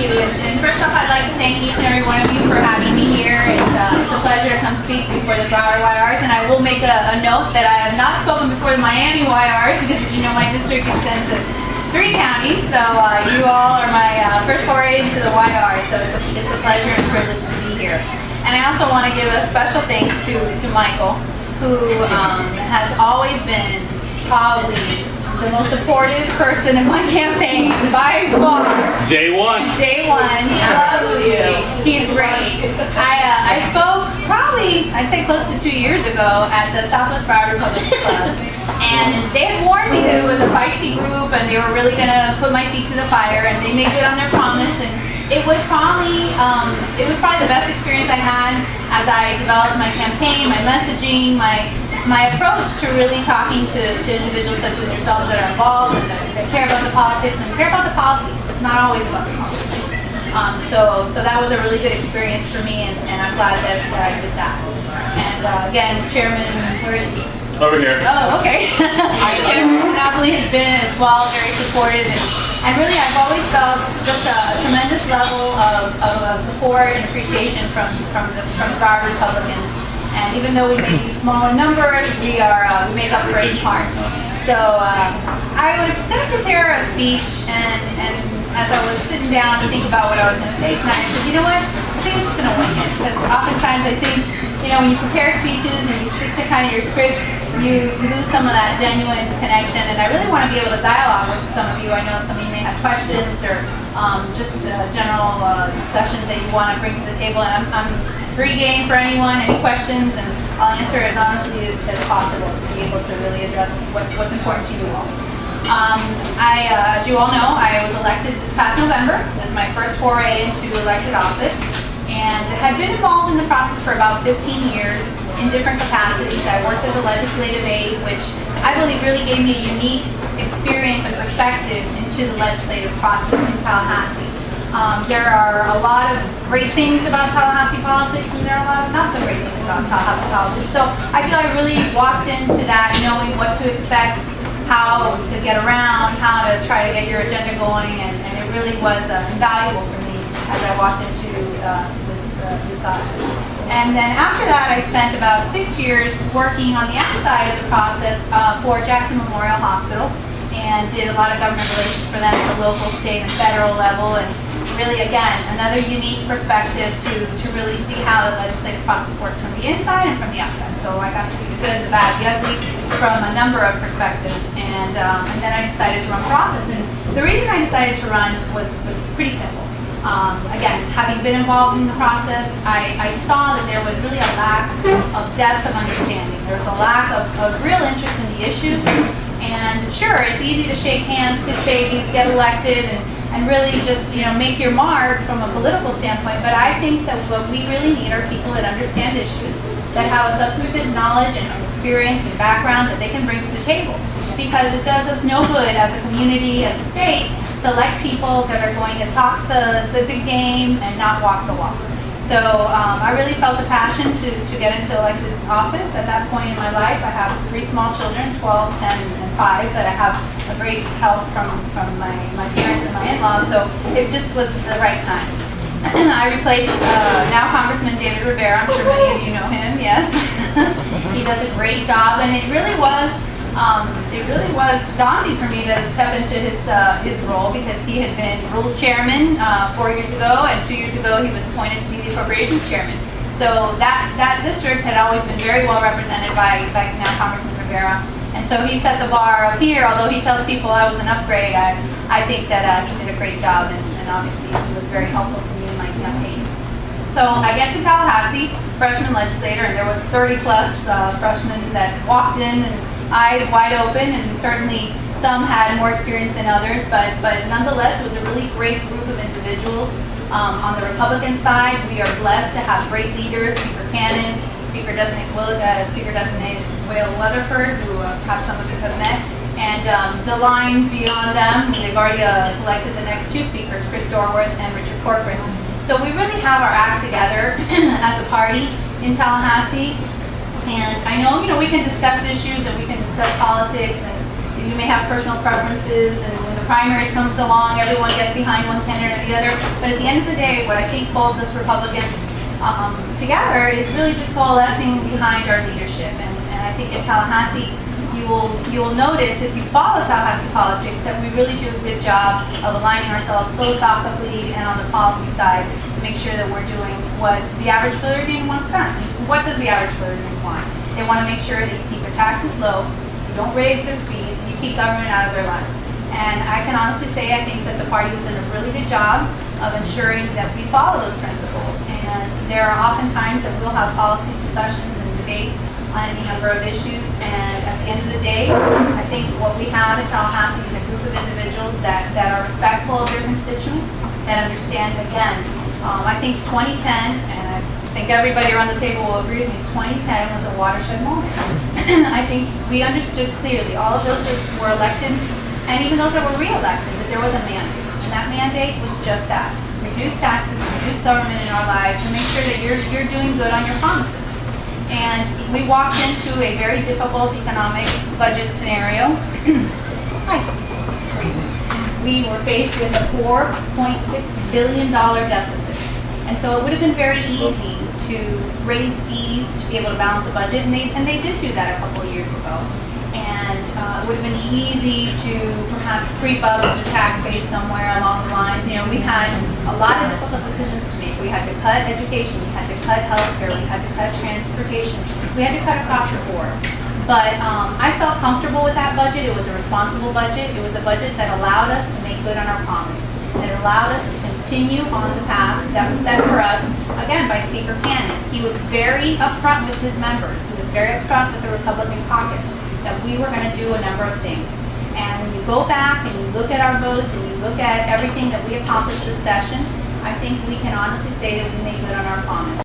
you. And first off, I'd like to thank each and every one of you for having me here. It's a pleasure to come speak before the Broward YRs, and I will make a note that I have not spoken before the Miami YRs because, as you know, my district extends to 3 counties, so you all are my first foray into the YRs, so it's a pleasure and privilege to be here. And I also want to give a special thanks to Michael, who has always been probably the most supportive person in my campaign by far. Day one. Day one, absolutely. He's great. I spoke probably, I'd say close to 2 years ago at the Southwest Broward Republican Club. And they had warned me that it was a feisty group and they were really going to put my feet to the fire, and they made good on their promise. And it was probably the best experience I had as I developed my campaign, my messaging, my approach to really talking to individuals such as yourselves that are involved and that care about the politics and care about the policies. It's not always about the policies. So that was a really good experience for me, and I'm glad that I did that. And again, Chairman, where is he? Over here. Oh, okay. Chairman Monopoly has been as well very supportive, and really I've always felt just a tremendous level of support and appreciation from the Broward Republicans. And even though we may be smaller numbers, we make up for each part. So I was going to prepare a speech, and as I was sitting down to think about what I was going to say tonight, I said, you know what? I think I'm just going to wing it, because oftentimes I think, you know, when you prepare speeches and you stick to kind of your script, you lose some of that genuine connection. And I really want to be able to dialogue with some of you. I know some of you may have questions or just general discussions that you want to bring to the table, and I'm free game for anyone, any questions, and I'll answer as honestly as possible to be able to really address what's important to you all. As you all know, I was elected this past November. This is my first foray into elected office, and had been involved in the process for about 15 years in different capacities. I worked as a legislative aide, which I believe really gave me a unique experience and perspective into the legislative process in Tallahassee. There are a lot of great things about Tallahassee politics, and there are a lot of not so great things about Tallahassee politics. So I feel I really walked into that knowing what to expect, how to get around, how to try to get your agenda going, and it really was invaluable for me as I walked into this office. And then after that, I spent about 6 years working on the outside of the process for Jackson Memorial Hospital, and did a lot of government relations for them at the local, state, and federal level. And really, again, another unique perspective to really see how the legislative process works from the inside and from the outside. So I got to see the good, the bad, the ugly from a number of perspectives. And then I decided to run for office. And the reason I decided to run was pretty simple. Again, having been involved in the process, I saw that there was really a lack of depth of understanding. There was a lack of real interest in the issues. And sure, it's easy to shake hands, kiss babies, get elected, and really just, you know, make your mark from a political standpoint. But I think that what we really need are people that understand issues, that have a substantive knowledge and experience and background that they can bring to the table. Because it does us no good as a community, as a state, to elect people that are going to talk the big game and not walk the walk. So I really felt a passion to get into elected office at that point in my life. I have 3 small children, 12, 10, and 5, but I have a great help from my parents and my in-laws, so it just was the right time. I replaced now Congressman David Rivera. I'm sure many of you know him, yes. He does a great job, and it really was daunting for me to step into his role, because he had been Rules Chairman 4 years ago, and 2 years ago he was appointed to be the Appropriations Chairman. So that district had always been very well represented by now Congressman Rivera, and so he set the bar up here. Although he tells people I was an upgrade, I think that he did a great job, and obviously he was very helpful to me in my campaign. So I get to Tallahassee, freshman legislator, and there was 30 plus freshmen that walked in and eyes wide open, and certainly some had more experience than others, but nonetheless it was a really great group of individuals. On the Republican side, we are blessed to have great leaders, Speaker Cannon, Speaker-designate Whale Weatherford, who perhaps some of you have met, and the line beyond them, they've already selected the next 2 speakers, Chris Dorworth and Richard Corcoran. So we really have our act together as a party in Tallahassee. And I know, we can discuss issues and we can discuss politics, and you may have personal preferences, and when the primaries comes along, everyone gets behind one candidate or the other. But at the end of the day, what I think holds us Republicans together is really just coalescing behind our leadership. And I think in Tallahassee, you will notice if you follow Tallahassee politics that we really do a good job of aligning ourselves philosophically and on the policy side to make sure that we're doing what the average Florida wants done. What does the average Florida want? They want to make sure that you keep their taxes low, you don't raise their fees, and you keep government out of their lives. And I can honestly say I think that the party has done a really good job of ensuring that we follow those principles. And there are often times that we'll have policy discussions and debates on any number of issues. And at the end of the day, I think what we have in Tallahassee is a group of individuals that are respectful of their constituents, that understand, again, I think 2010, and I think everybody around the table will agree with me, 2010 was a watershed moment. I think we understood clearly, all of those who were elected, and even those that were re-elected, that there was a mandate. And that mandate was just that. Reduce taxes, reduce government in our lives, and make sure that you're doing good on your promises. And we walked into a very difficult economic budget scenario. We were faced with a $4.6 billion deficit. And so it would have been very easy to raise fees to be able to balance the budget, and they did do that a couple of years ago. And it would have been easy to perhaps creep up the tax base somewhere along the lines. You know, we had a lot of difficult decisions to make. We had to cut education, we had to cut healthcare, we had to cut transportation, we had to cut across the board. But I felt comfortable with that budget. It was a responsible budget. It was a budget that allowed us to make good on our promise. And it allowed us to continue on the path that was set for us, again, by Speaker Cannon. He was very upfront with his members. He was very upfront with the Republican caucus that we were going to do a number of things. And when you go back and you look at our votes and you look at everything that we accomplished this session, I think we can honestly say that we made good